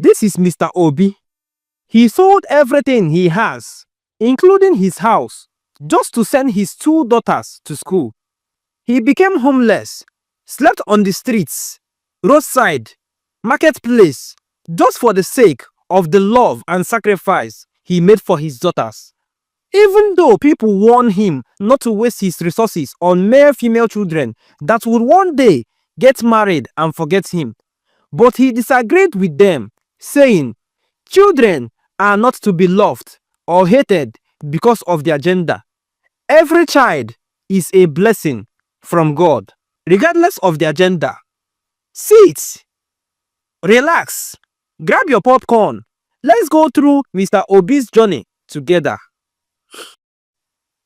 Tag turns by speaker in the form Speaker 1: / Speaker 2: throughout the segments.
Speaker 1: This is Mr. Obi. He sold everything he has, including his house, just to send his 2 daughters to school. He became homeless, slept on the streets, roadside, marketplace, just for the sake of the love and sacrifice he made for his daughters. Even though people warned him not to waste his resources on mere female children that would one day get married and forget him, but he disagreed with them, saying, children are not to be loved or hated because of their gender. Every child is a blessing from God, regardless of their gender. Sit, relax, grab your popcorn. Let's go through Mr. Obi's journey together.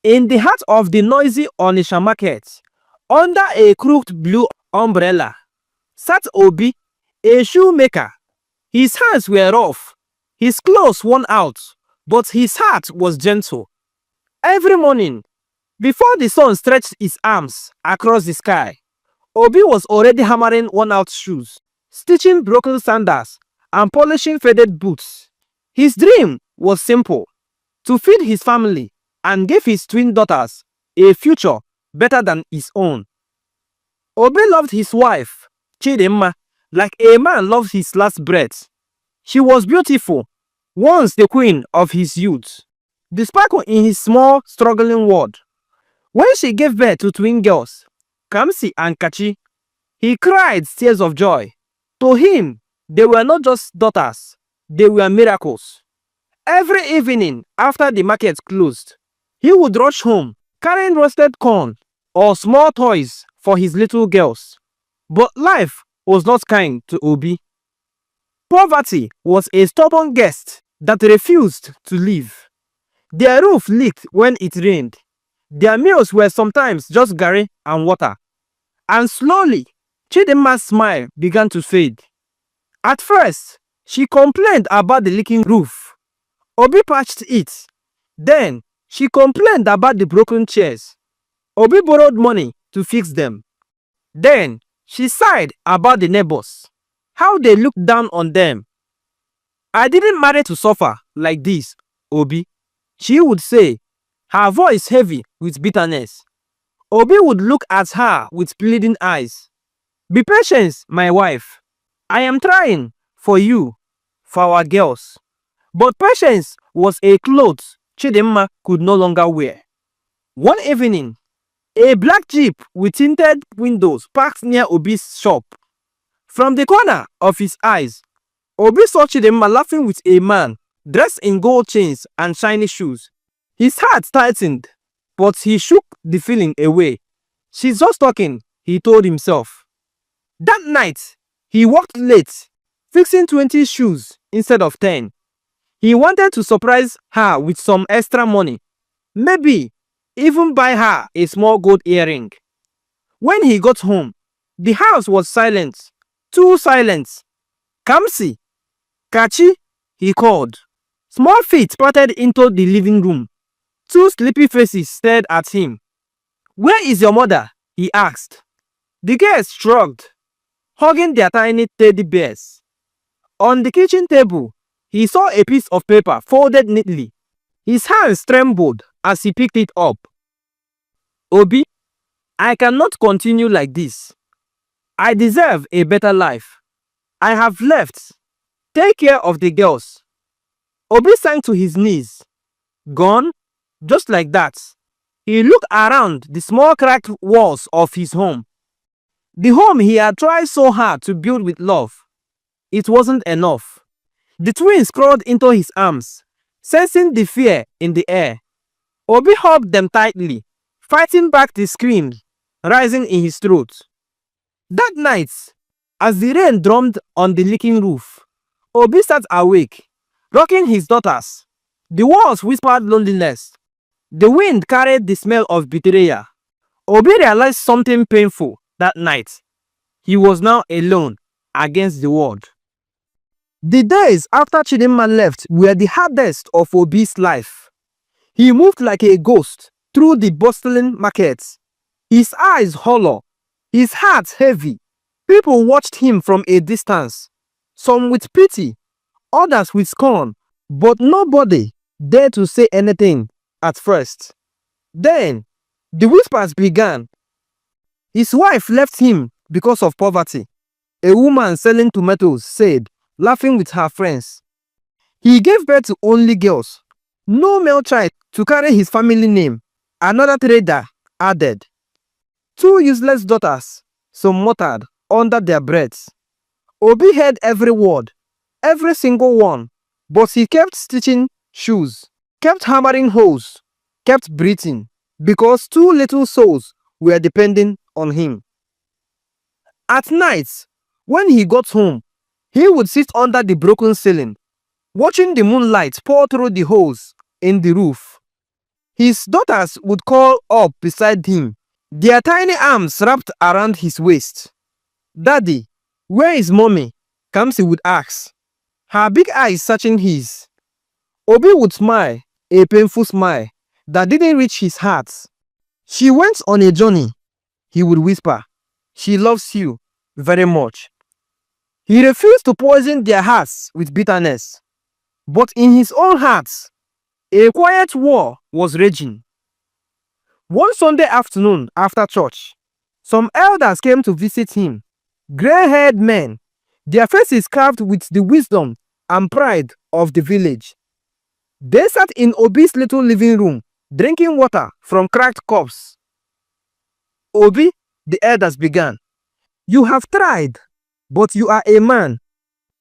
Speaker 1: In the heart of the noisy Onitsha market, under a crooked blue umbrella, sat Obi, a shoemaker. His hands were rough, his clothes worn out, but his heart was gentle. Every morning, before the sun stretched his arms across the sky, Obi was already hammering worn-out shoes, stitching broken sandals, and polishing faded boots. His dream was simple: to feed his family and give his twin daughters a future better than his own. Obi loved his wife, Chidimma, like a man loves his last breath. She was beautiful, once the queen of his youth, the sparkle in his small, struggling world. When she gave birth to twin girls, Kamsi and Kachi, he cried tears of joy. To him, they were not just daughters, they were miracles. Every evening after the market closed, he would rush home carrying roasted corn or small toys for his little girls. But life was not kind to Obi. Poverty was a stubborn guest that refused to leave. Their roof leaked when it rained. Their meals were sometimes just garri and water. And slowly, Chidimma's smile began to fade. At first, she complained about the leaking roof. Obi patched it. Then, she complained about the broken chairs. Obi borrowed money to fix them. Then, she sighed about the neighbors, how they looked down on them. I didn't marry to suffer like this, Obi, she would say, her voice heavy with bitterness. Obi would look at her with pleading eyes. Be patient, my wife. I am trying for you, for our girls. But patience was a cloth Chidimma could no longer wear. One evening, a black jeep with tinted windows parked near Obi's shop. From the corner of his eyes, Obi saw Chidimma laughing with a man dressed in gold chains and shiny shoes. His heart tightened, but he shook the feeling away. She's just talking, he told himself. That night, he worked late, fixing 20 shoes instead of 10. He wanted to surprise her with some extra money, maybe even buy her a small gold earring. When he got home, the house was silent, too silent. Kamsi, Kachi, he called. Small feet pattered into the living room. 2 sleepy faces stared at him. Where is your mother? He asked. The girls shrugged, hugging their tiny teddy bears. On the kitchen table, he saw a piece of paper folded neatly. His hands trembled as he picked it up. Obi, I cannot continue like this. I deserve a better life. I have left. Take care of the girls. Obi sank to his knees. Gone? Just like that. He looked around the small cracked walls of his home. The home he had tried so hard to build with love. It wasn't enough. The twins crawled into his arms, sensing the fear in the air. Obi hugged them tightly, fighting back the screams rising in his throat. That night, as the rain drummed on the leaking roof, Obi sat awake, rocking his daughters. The walls whispered loneliness. The wind carried the smell of betrayal. Obi realized something painful that night. He was now alone against the world. The days after Chidimma left were the hardest of Obi's life. He moved like a ghost through the bustling markets, his eyes hollow, his heart heavy. People watched him from a distance, some with pity, others with scorn, but nobody dared to say anything at first. Then the whispers began. His wife left him because of poverty. A woman selling tomatoes said, laughing with her friends. He gave birth to only girls. No male child to carry his family name. Another trader added. 2 useless daughters, some muttered under their breaths. Obi heard every word, every single one, but he kept stitching shoes, kept hammering holes, kept breathing, because 2 little souls were depending on him. At night, when he got home, he would sit under the broken ceiling, watching the moonlight pour through the holes in the roof. His daughters would crawl up beside him, their tiny arms wrapped around his waist. Daddy, where is mommy? Kamsi would ask, her big eyes searching his. Obi would smile, a painful smile that didn't reach his heart. She went on a journey, he would whisper. She loves you very much. He refused to poison their hearts with bitterness. But in his own heart, a quiet war was raging. One Sunday afternoon after church, some elders came to visit him. Gray-haired men, their faces carved with the wisdom and pride of the village. They sat in Obi's little living room, drinking water from cracked cups. Obi, the elders began, you have tried, but you are a man.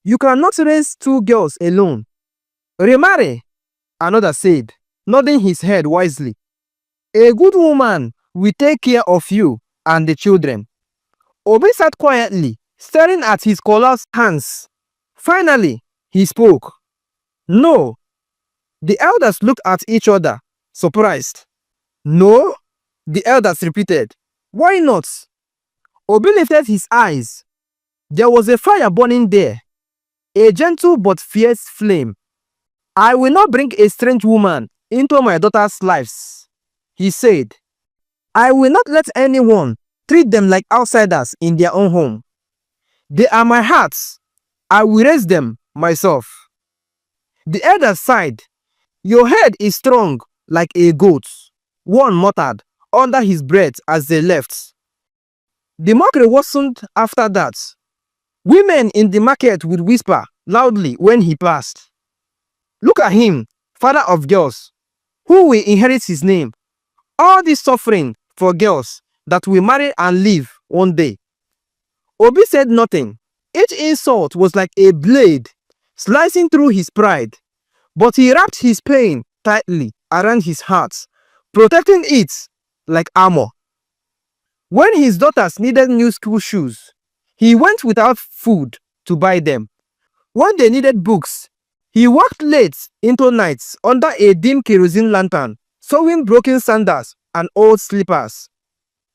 Speaker 1: You cannot raise 2 girls alone. Remarry, another said, nodding his head wisely. A good woman will take care of you and the children. Obi sat quietly, staring at his collapsed hands. Finally, he spoke. No. The elders looked at each other, surprised. No? The elders repeated. Why not? Obi lifted his eyes. There was a fire burning there, a gentle but fierce flame. I will not bring a strange woman into my daughter's lives, he said. I will not let anyone treat them like outsiders in their own home. They are my hearts. I will raise them myself. The elders sighed. Your head is strong like a goat, one muttered under his breath as they left. The mockery wasn't after that. Women in the market would whisper loudly when he passed. Look at him, father of girls. Who will inherit his name? All this suffering for girls that will marry and live one day. Obi said nothing. Each insult was like a blade slicing through his pride. But he wrapped his pain tightly around his heart, protecting it like armor. When his daughters needed new school shoes, he went without food to buy them. When they needed books, he worked late into nights under a dim kerosene lantern, sewing broken sandals and old slippers.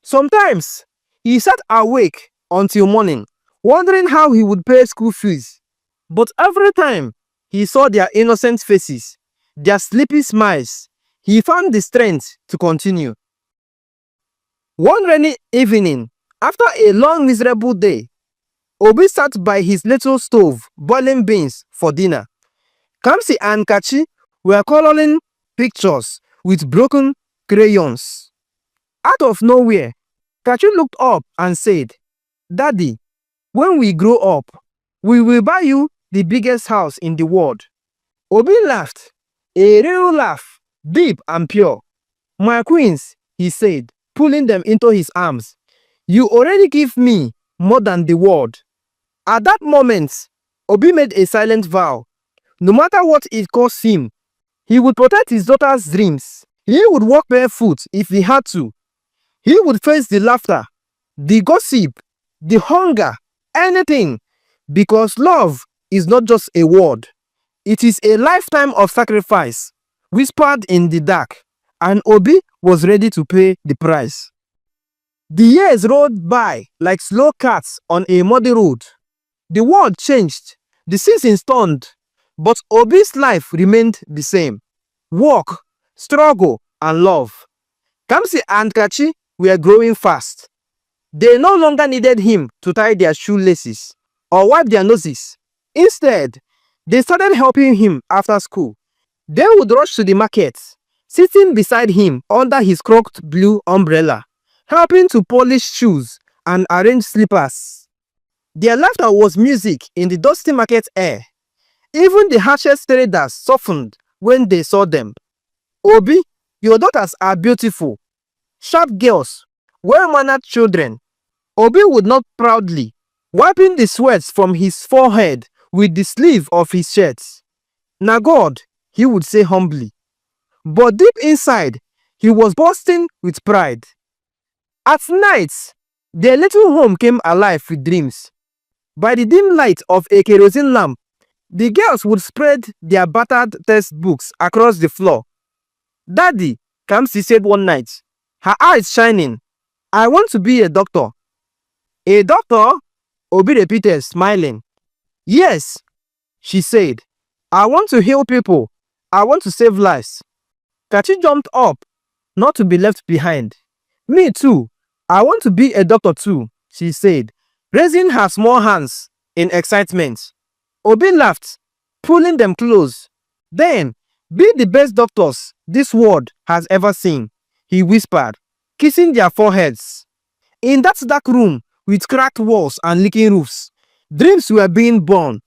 Speaker 1: Sometimes, he sat awake until morning, wondering how he would pay school fees. But every time he saw their innocent faces, their sleepy smiles, he found the strength to continue. One rainy evening, after a long miserable day, Obi sat by his little stove boiling beans for dinner. Kamsi and Kachi were coloring pictures with broken crayons. Out of nowhere, Kachi looked up and said, Daddy, when we grow up, we will buy you the biggest house in the world. Obi laughed, a real laugh, deep and pure. My queens, he said, pulling them into his arms, you already give me more than the world. At that moment, Obi made a silent vow. No matter what it cost him, he would protect his daughter's dreams. He would walk barefoot if he had to. He would face the laughter, the gossip, the hunger, anything, because love is not just a word. It is a lifetime of sacrifice, whispered in the dark, and Obi was ready to pay the price. The years rolled by like slow cats on a muddy road. The world changed, the seasons turned, but Obi's life remained the same. Work, struggle, and love. Kamsi and Kachi were growing fast. They no longer needed him to tie their shoelaces or wipe their noses. Instead, They started helping him after school. They would rush to the market, sitting beside him under his crooked blue umbrella, helping to polish shoes and arrange slippers. Their laughter was music in the dusty market air. Even the harshest traders softened when they saw them. Obi, your daughters are beautiful, sharp girls, well-mannered children. Obi would nod proudly, wiping the sweat from his forehead with the sleeve of his shirt. Na God, he would say humbly. But deep inside, he was bursting with pride. At night, their little home came alive with dreams. By the dim light of a kerosene lamp, the girls would spread their battered textbooks across the floor. Daddy, Kamsi said one night, her eyes shining, I want to be a doctor. A doctor? Obi repeated, smiling. Yes, she said. I want to heal people. I want to save lives. Kachi jumped up, not to be left behind. Me too. I want to be a doctor too, she said, raising her small hands in excitement. Obi laughed, pulling them close. Then, be the best doctors this world has ever seen, he whispered, kissing their foreheads. In that dark room with cracked walls and leaking roofs, dreams were being born.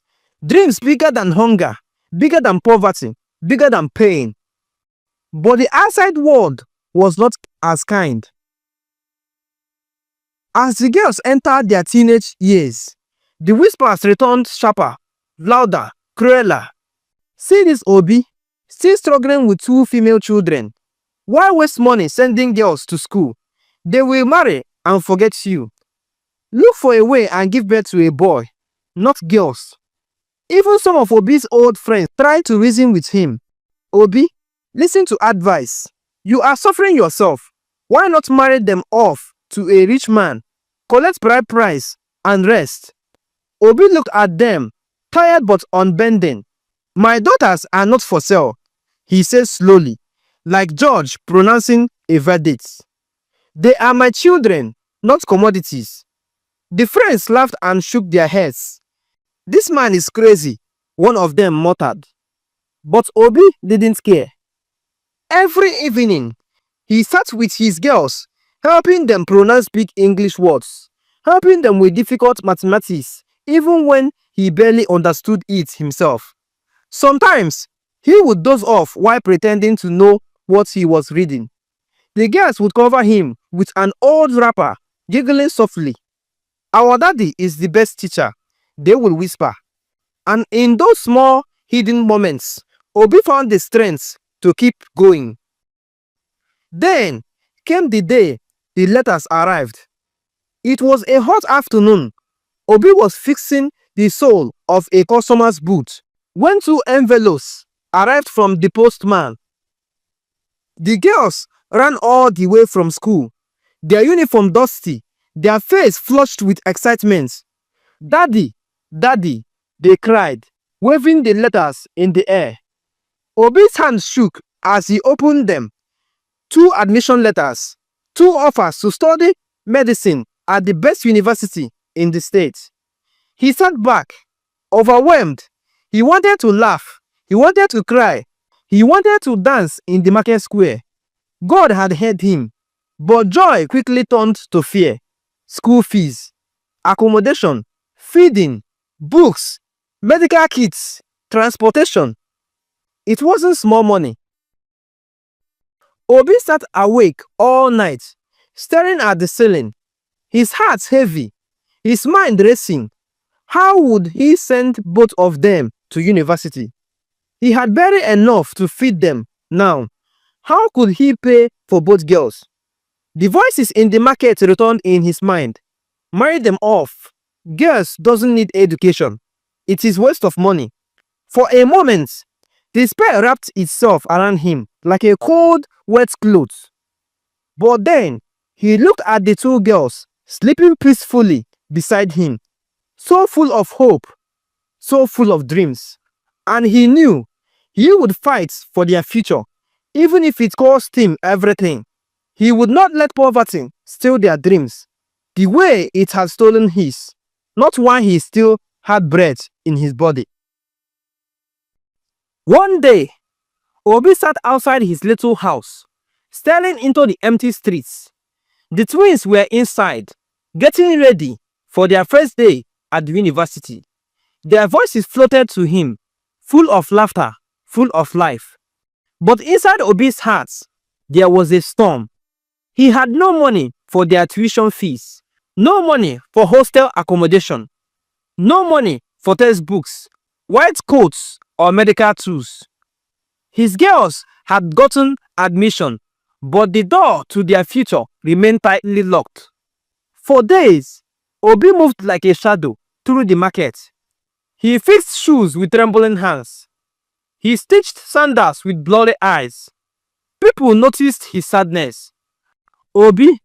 Speaker 1: Dreams bigger than hunger, bigger than poverty, bigger than pain. But the outside world was not as kind. As the girls entered their teenage years, the whispers returned sharper, louder, crueler. See this Obi, still struggling with 2 female children. Why waste money sending girls to school? They will marry and forget you. Look for a way and give birth to a boy, not girls. Even some of Obi's old friends tried to reason with him. Obi, listen to advice. You are suffering yourself. Why not marry them off to a rich man, collect bride price, and rest? Obi looked at them, tired but unbending. My daughters are not for sale, he said slowly, like George pronouncing a verdict. They are my children, not commodities. The friends laughed and shook their heads. This man is crazy, one of them muttered. But Obi didn't care. Every evening, he sat with his girls, helping them pronounce big English words, helping them with difficult mathematics, even when he barely understood it himself. Sometimes, he would doze off while pretending to know what he was reading. The girls would cover him with an old wrapper, giggling softly. Our daddy is the best teacher, they would whisper. And in those small, hidden moments, Obi found the strength to keep going. Then came the day the letters arrived. It was a hot afternoon. Obi was fixing the sole of a customer's boot when 2 envelopes arrived from the postman. The girls ran all the way from school, their uniform dusty, their face flushed with excitement. Daddy, Daddy, they cried, waving the letters in the air. Obi's hands shook as he opened them. 2 admission letters, 2 offers to study medicine at the best university in the state. He sat back, overwhelmed. He wanted to laugh. He wanted to cry. He wanted to dance in the market square. God had heard him. But joy quickly turned to fear. School fees, accommodation, feeding, books, medical kits, transportation. It wasn't small money. Obi sat awake all night, staring at the ceiling, his heart heavy, his mind racing. How would he send both of them to university? He had barely enough to feed them now. How could he pay for both girls? The voices in the market returned in his mind. Marry them off. Girls doesn't need education. It is waste of money. For a moment, the spell wrapped itself around him like a cold, wet cloth. But then, he looked at the 2 girls sleeping peacefully beside him, so full of hope, so full of dreams. And he knew he would fight for their future, even if it cost him everything. He would not let poverty steal their dreams, the way it had stolen his, not while he still had breath in his body. One day, Obi sat outside his little house, staring into the empty streets. The twins were inside, getting ready for their first day at the university. Their voices floated to him, full of laughter, full of life. But inside Obi's heart, there was a storm. He had no money for their tuition fees, no money for hostel accommodation, no money for textbooks, white coats, or medical tools. His girls had gotten admission, but the door to their future remained tightly locked. For days, Obi moved like a shadow through the market. He fixed shoes with trembling hands. He stitched sandals with blurry eyes. People noticed his sadness. "Obi,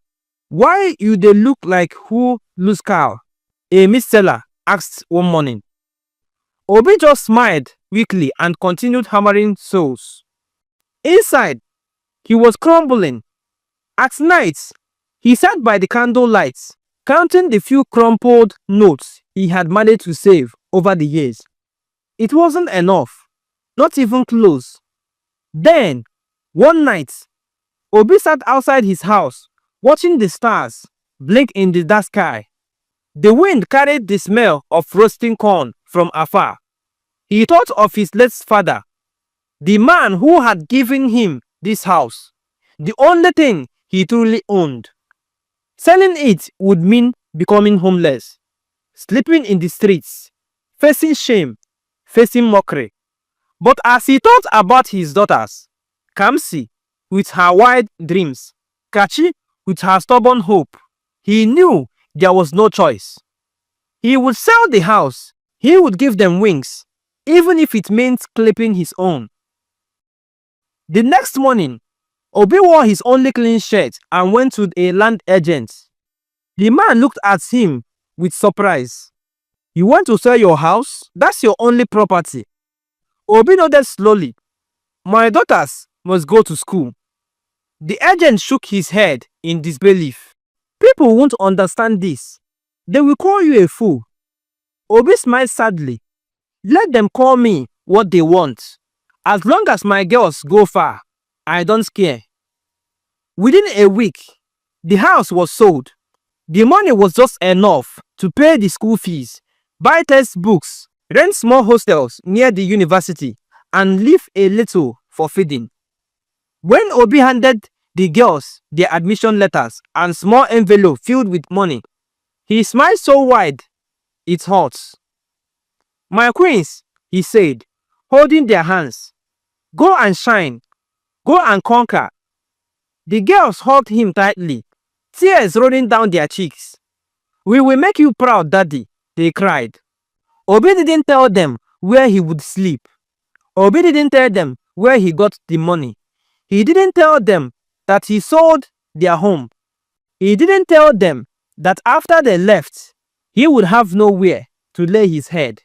Speaker 1: why you dey look like who lose cow?" a meat seller asked one morning. Obi just smiled weakly and continued hammering soles. Inside, he was crumbling. At night, he sat by the candlelight, counting the few crumpled notes he had managed to save over the years. It wasn't enough, not even close. Then, one night, Obi sat outside his house, watching the stars blink in the dark sky. The wind carried the smell of roasting corn from afar. He thought of his late father, the man who had given him this house, the only thing he truly owned. Selling it would mean becoming homeless, sleeping in the streets, facing shame, facing mockery. But as he thought about his daughters, Kamsi with her wild dreams, Kachi with her stubborn hope, he knew there was no choice. He would sell the house. He would give them wings, even if it meant clipping his own. The next morning, Obi wore his only clean shirt and went to a land agent. The man looked at him with surprise. "You want to sell your house? That's your only property." Obi nodded slowly. "My daughters must go to school." The agent shook his head in disbelief. "People won't understand this. They will call you a fool." Obi smiled sadly. "Let them call me what they want. As long as my girls go far, I don't care." Within a week, the house was sold. The money was just enough to pay the school fees, buy textbooks, rent small hostels near the university, and leave a little for feeding. When Obi handed the girls their admission letters and small envelope filled with money, he smiled so wide it hurt. "My queens," he said, holding their hands, "go and shine, go and conquer." The girls hugged him tightly, tears rolling down their cheeks. "We will make you proud, Daddy," they cried. Obi didn't tell them where he would sleep. Obi didn't tell them where he got the money. He didn't tell them that he sold their home. He didn't tell them that after they left, he would have nowhere to lay his head.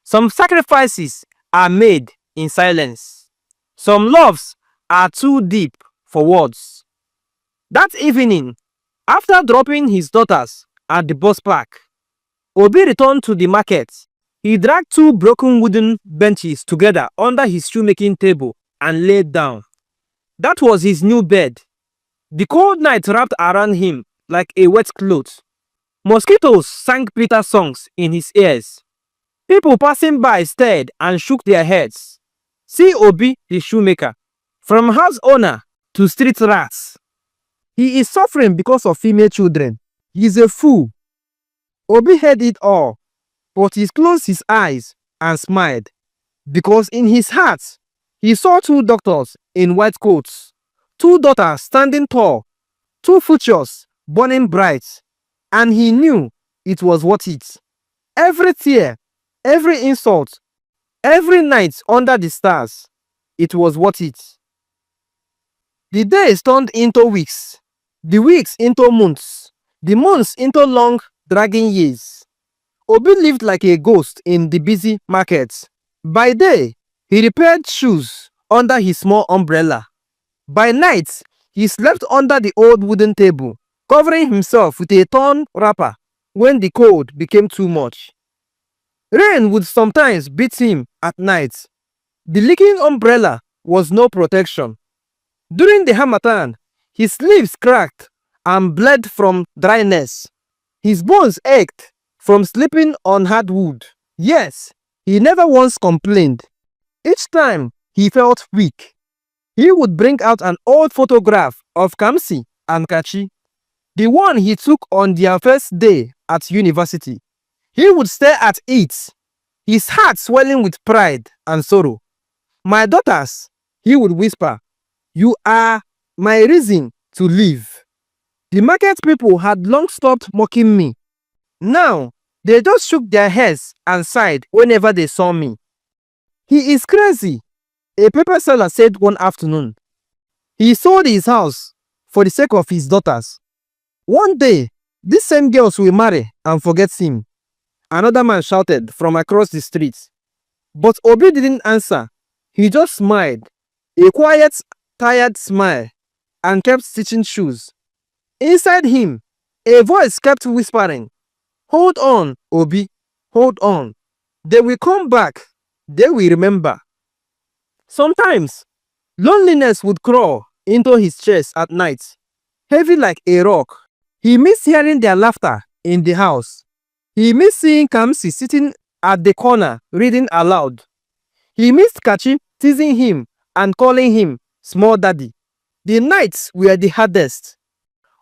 Speaker 1: Some sacrifices are made in silence. Some loves are too deep for words. That evening, after dropping his daughters at the bus park, Obi returned to the market. He dragged two broken wooden benches together under his shoemaking table and laid down. That was his new bed. The cold night wrapped around him like a wet cloth. Mosquitoes sang bitter songs in his ears. People passing by stared and shook their heads. See Obi, the shoemaker, from house owner to street rats. He is suffering because of female children. He is a fool. Obi heard it all, but he closed his eyes and smiled, because in his heart, he saw two doctors in white coats, two daughters standing tall, two futures burning bright, and he knew it was worth it. Every tear, every insult, every night under the stars, it was worth it. The days turned into weeks, the weeks into months, the months into long, dragging years. Obi lived like a ghost in the busy markets. By day, he repaired shoes under his small umbrella. By night, he slept under the old wooden table, covering himself with a torn wrapper when the cold became too much. Rain would sometimes beat him at night, The leaking umbrella was no protection. During the Harmattan, his sleeves cracked and bled from dryness. His bones ached from sleeping on hardwood. Yes, he never once complained. Each time he felt weak, he would bring out an old photograph of Kamsi and Kachi, the one he took on their first day at university. He would stare at it, his heart swelling with pride and sorrow. "My daughters," he would whisper, "you are my reason to live." The market people had long stopped mocking me. Now, they just shook their heads and sighed whenever they saw me. "He is crazy," a paper seller said one afternoon. "He sold his house for the sake of his daughters. One day, these same girls will marry and forget him," another man shouted from across the street. But Obi didn't answer. He just smiled, a quiet, tired smile, and kept stitching shoes. Inside him, a voice kept whispering, "Hold on, Obi, hold on. They will come back. They will remember." Sometimes, loneliness would crawl into his chest at night, heavy like a rock. He missed hearing their laughter in the house. He missed seeing Kamsi sitting at the corner reading aloud. He missed Kachi teasing him and calling him small daddy. The nights were the hardest.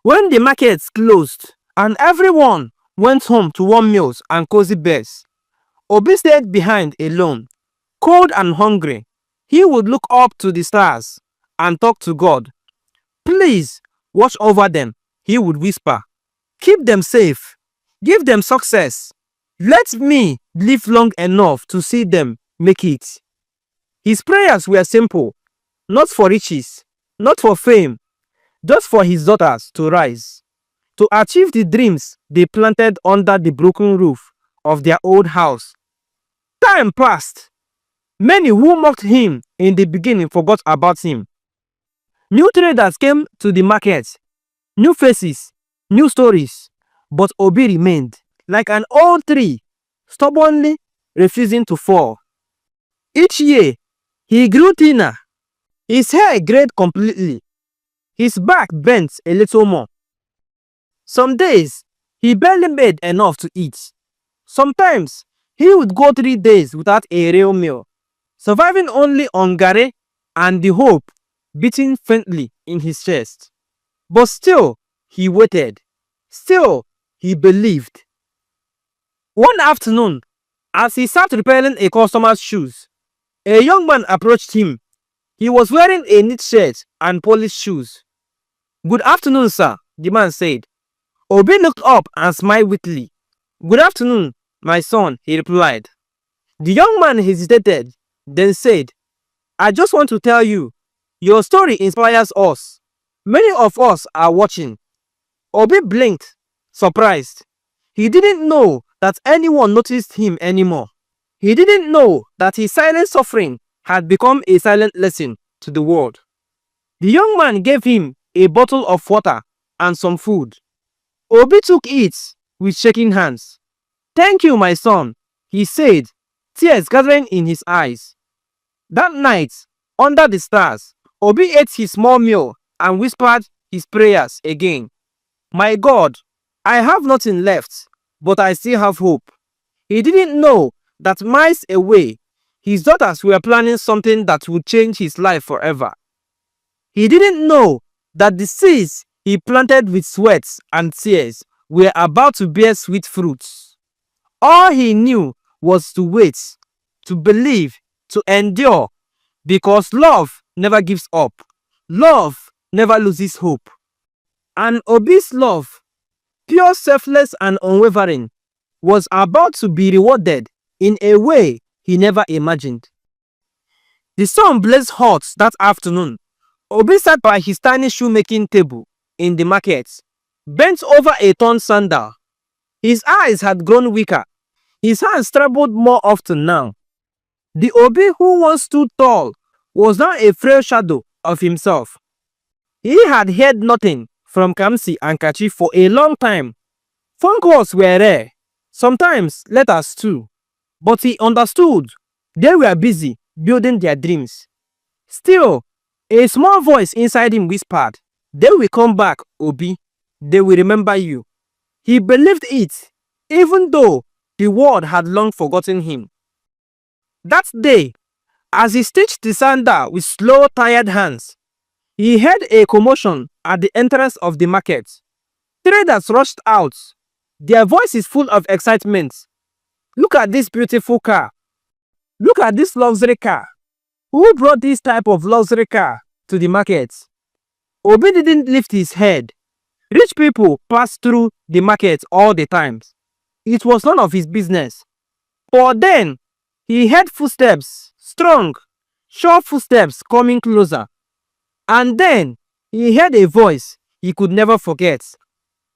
Speaker 1: When the markets closed and everyone went home to warm meals and cozy beds, Obi stayed behind alone, cold and hungry. He would look up to the stars and talk to God. "Please watch over them," he would whisper. "Keep them safe. Give them success. Let me live long enough to see them make it." His prayers were simple, not for riches, not for fame, just for his daughters to rise, to achieve the dreams they planted under the broken roof of their old house. Time passed. Many who mocked him in the beginning forgot about him. New traders came to the market, new faces, new stories, but Obi remained like an old tree, stubbornly refusing to fall. Each year, he grew thinner. His hair grayed completely. His back bent a little more. Some days, he barely made enough to eat. Sometimes, he would go 3 days without a real meal, surviving only on garri and the hope beating faintly in his chest. But still, he waited. Still, he believed. One afternoon, as he sat repairing a customer's shoes, a young man approached him. He was wearing a neat shirt and polished shoes. "Good afternoon, sir," the man said. Obi looked up and smiled weakly. "Good afternoon, my son," he replied. The young man hesitated, then said, "I just want to tell you, your story inspires us. Many of us are watching." Obi blinked, surprised. He didn't know that anyone noticed him anymore. He didn't know that his silent suffering had become a silent lesson to the world. The young man gave him a bottle of water and some food. Obi took it with shaking hands. "Thank you, my son," he said, tears gathering in his eyes. That night, under the stars, Obi ate his small meal and whispered his prayers again. "My God, I have nothing left, but I still have hope." He didn't know that miles away, his daughters were planning something that would change his life forever. He didn't know that the seeds he planted with sweat and tears were about to bear sweet fruits. All he knew was to wait, to believe, to endure, because love never gives up. Love never loses hope. And Obi's love, pure, selfless, and unwavering, was about to be rewarded in a way he never imagined. The sun blazed hot that afternoon. Obi sat by his tiny shoemaking table in the market, bent over a torn sandal. His eyes had grown weaker. His hands trembled more often now. The Obi who once stood tall was now a frail shadow of himself. He had heard nothing from Kamsi and Kachi for a long time. Phone calls were rare, sometimes letters too. But he understood they were busy building their dreams. Still, a small voice inside him whispered, "They will come back, Obi. They will remember you." He believed it, even though the world had long forgotten him. That day, as he stitched the sandal with slow, tired hands, he heard a commotion at the entrance of the market. Traders rushed out, their voices full of excitement. "Look at this beautiful car. Look at this luxury car. Who brought this type of luxury car to the market?" Obi didn't lift his head. Rich people passed through the market all the time. It was none of his business. But then, he heard footsteps, strong, sure footsteps coming closer. And then, he heard a voice he could never forget.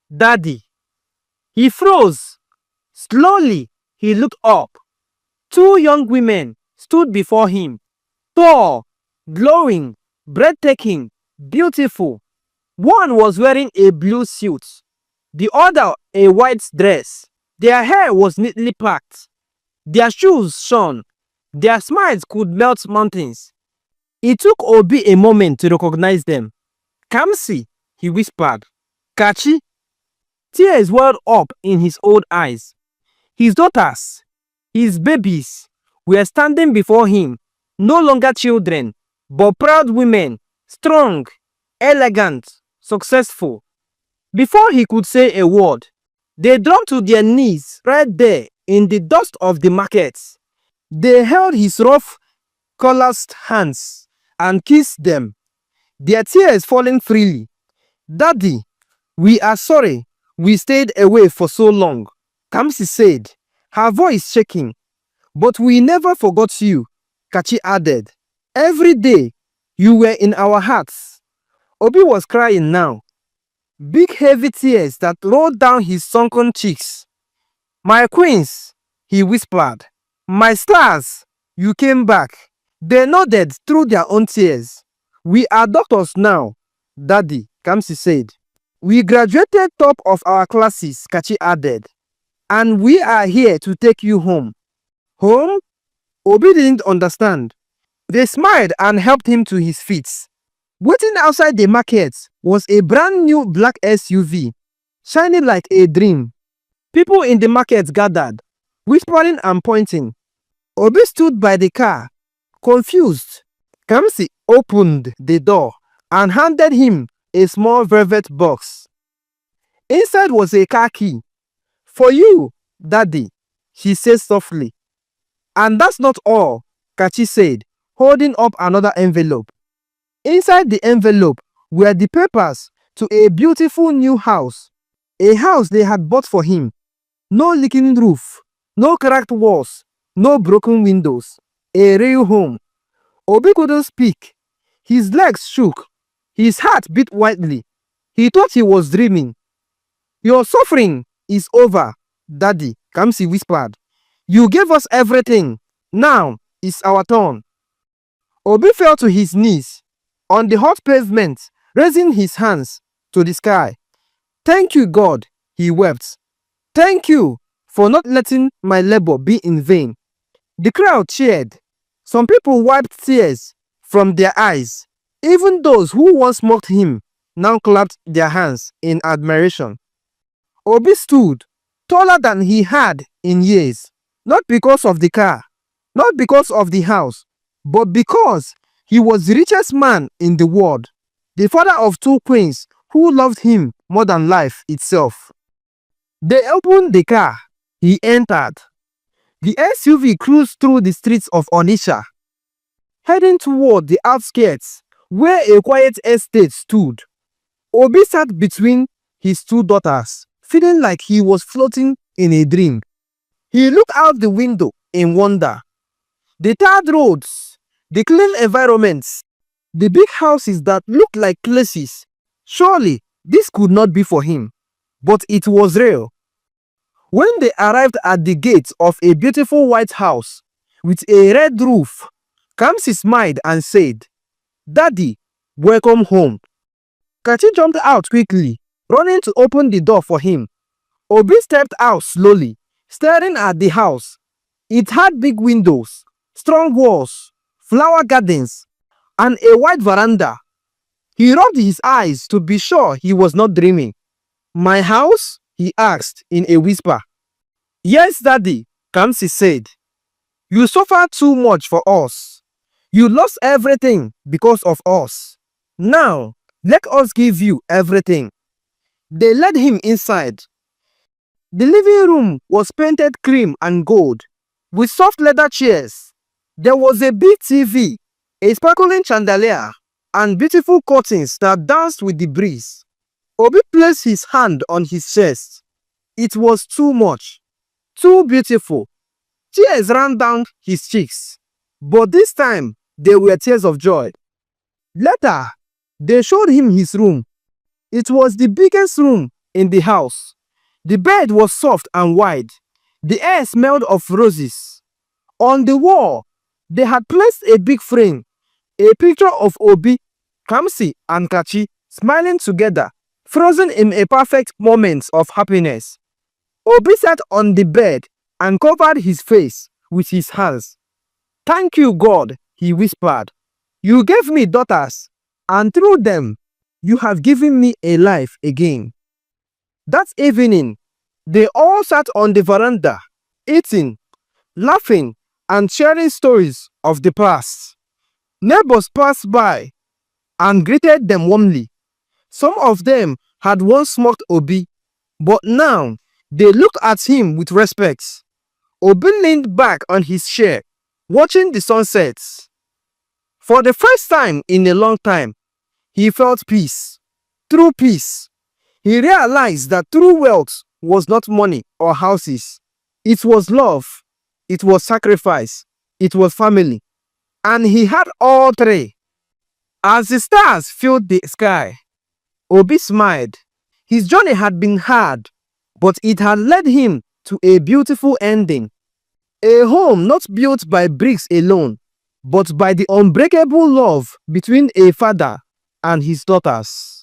Speaker 1: "Daddy." He froze. Slowly, he looked up. Two young women stood before him. Tall, glowing, breathtaking, beautiful. One was wearing a blue suit, the other a white dress. Their hair was neatly packed. Their shoes shone. Their smiles could melt mountains. It took Obi a moment to recognize them. "Kamsi," he whispered. "Kachi." Tears welled up in his old eyes. His daughters, his babies, were standing before him, no longer children, but proud women, strong, elegant, successful. Before he could say a word, they dropped to their knees right there in the dust of the market. They held his rough, calloused hands and kissed them, their tears falling freely. "Daddy, we are sorry we stayed away for so long," Kamsi said, her voice shaking. "But we never forgot you," Kachi added. "Every day, you were in our hearts." Obi was crying now, big heavy tears that rolled down his sunken cheeks. "My queens," he whispered. "My stars, you came back." They nodded through their own tears. "We are doctors now, Daddy," Kamsi said. "We graduated top of our classes," Kachi added. "And we are here to take you home." Home? Obi didn't understand. They smiled and helped him to his feet. Waiting outside the market was a brand new black SUV, shining like a dream. People in the market gathered, whispering and pointing. Obi stood by the car, confused. Kamsi opened the door and handed him a small velvet box. Inside was a car key. "For you, Daddy," she said softly. "And that's not all," Kachi said, holding up another envelope. Inside the envelope were the papers to a beautiful new house, a house they had bought for him. No leaking roof, no cracked walls, no broken windows. A real home. Obi couldn't speak. His legs shook. His heart beat wildly. He thought he was dreaming. "Your suffering is over, Daddy," Kamsi whispered. "You gave us everything. Now it's our turn." Obi fell to his knees on the hot pavement, raising his hands to the sky. "Thank you, God," he wept. "Thank you for not letting my labor be in vain." The crowd cheered. Some people wiped tears from their eyes. Even those who once mocked him now clapped their hands in admiration. Obi stood, taller than he had in years, not because of the car, not because of the house, but because he was the richest man in the world, the father of two queens who loved him more than life itself. They opened the car. He entered. The SUV cruised through the streets of Onitsha, heading toward the outskirts where a quiet estate stood. Obi sat between his two daughters, feeling like he was floating in a dream. He looked out the window in wonder. The tarred roads, the clean environments, the big houses that looked like places. Surely this could not be for him, but it was real. When they arrived at the gate of a beautiful white house with a red roof, Kamsi smiled and said, "Daddy, welcome home." Kachi jumped out quickly, running to open the door for him. Obi stepped out slowly, staring at the house. It had big windows, strong walls, flower gardens, and a wide veranda. He rubbed his eyes to be sure he was not dreaming. "My house?" he asked in a whisper. "Yes, Daddy," Kamsi said. "You suffered too much for us. You lost everything because of us. Now, let us give you everything." They led him inside. The living room was painted cream and gold, with soft leather chairs. There was a big TV, a sparkling chandelier, and beautiful curtains that danced with the breeze. Obi placed his hand on his chest. It was too much, too beautiful. Tears ran down his cheeks, but this time they were tears of joy. Later, they showed him his room. It was the biggest room in the house. The bed was soft and wide. The air smelled of roses. On the wall, they had placed a big frame, a picture of Obi, Kamsi, and Kachi smiling together, frozen in a perfect moment of happiness. Obi sat on the bed and covered his face with his hands. "Thank you, God," he whispered. "You gave me daughters, and through them, you have given me a life again." That evening, they all sat on the veranda, eating, laughing, and sharing stories of the past. Neighbors passed by and greeted them warmly. Some of them had once mocked Obi, but now they looked at him with respect. Obi leaned back on his chair, watching the sunsets. For the first time in a long time, he felt peace. True peace. He realized that true wealth was not money or houses. It was love. It was sacrifice. It was family. And he had all three. As the stars filled the sky, Obi smiled. His journey had been hard, but it had led him to a beautiful ending. A home not built by bricks alone, but by the unbreakable love between a father and his daughters.